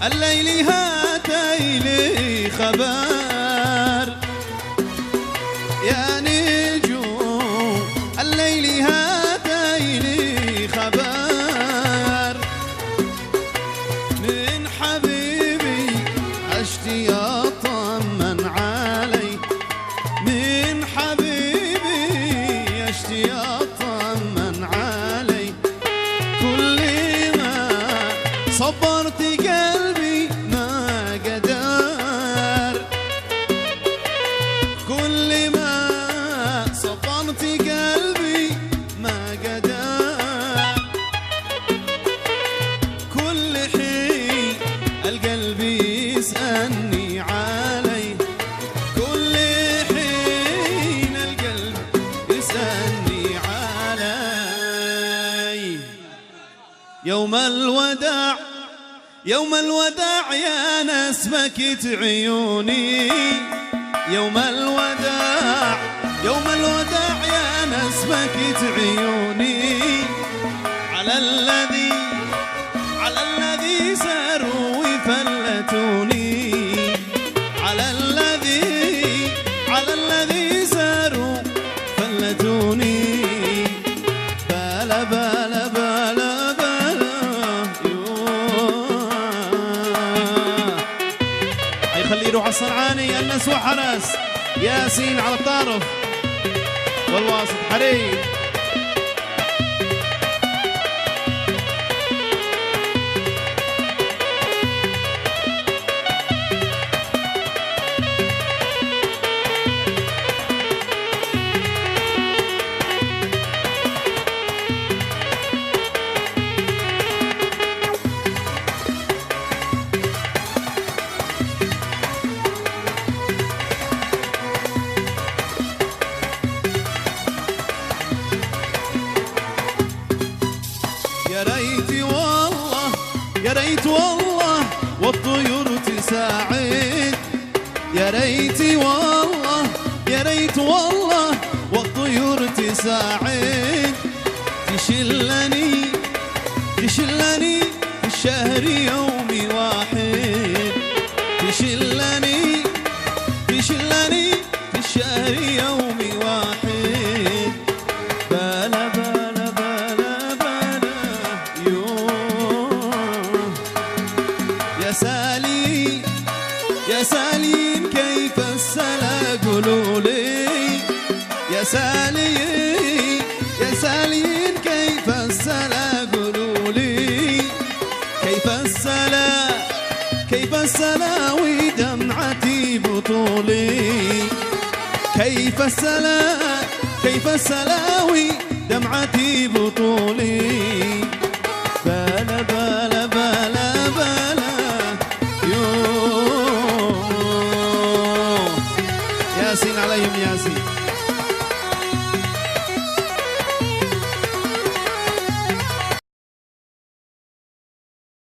الليل هاتي لي خبر يا نجوم، الليل هاتي لي خبر من حبيبي عشتي أطمن علي، من حبيبي عشتي أطمن علي، كل ما صبرت قلبي ما قدر، كل ما صبرت قلبي ما قدر، كل حين القلب يسألني علي، كل حين القلب يسألني علي. يوم الوداع يوم الوداع يا ناس بكت عيوني، يوم الوداع يوم الوداع يا ناس بكت عيوني، على الذي ساروا وفلتوني، على الذي ساروا فلتوني، بلا بلا بلا بلا خليه يروح الصنعاني الناس وحرس ياسين على الطرف والواسط حريم. يا ريت والله يا ريت والله والطيور تساعد، يا ريت والله يا ريت والله والطيور تساعد، تشلني تشلني في الشهر يوم واحد، تشلني تشلني في الشهر يوم واحد، بلا بلا بلا بلا يوم. يا سالين يا سالين كيف السلا قولوا لي، يا سالين يا سالين كيف السلا قولوا لي، كيف السلا كيف السلا ودمعتي بطولي، كيف السلا كيف السلا ودمعتي بطولي، بلا بلا بلا بلا يوم. ياسين عليهم ياسين.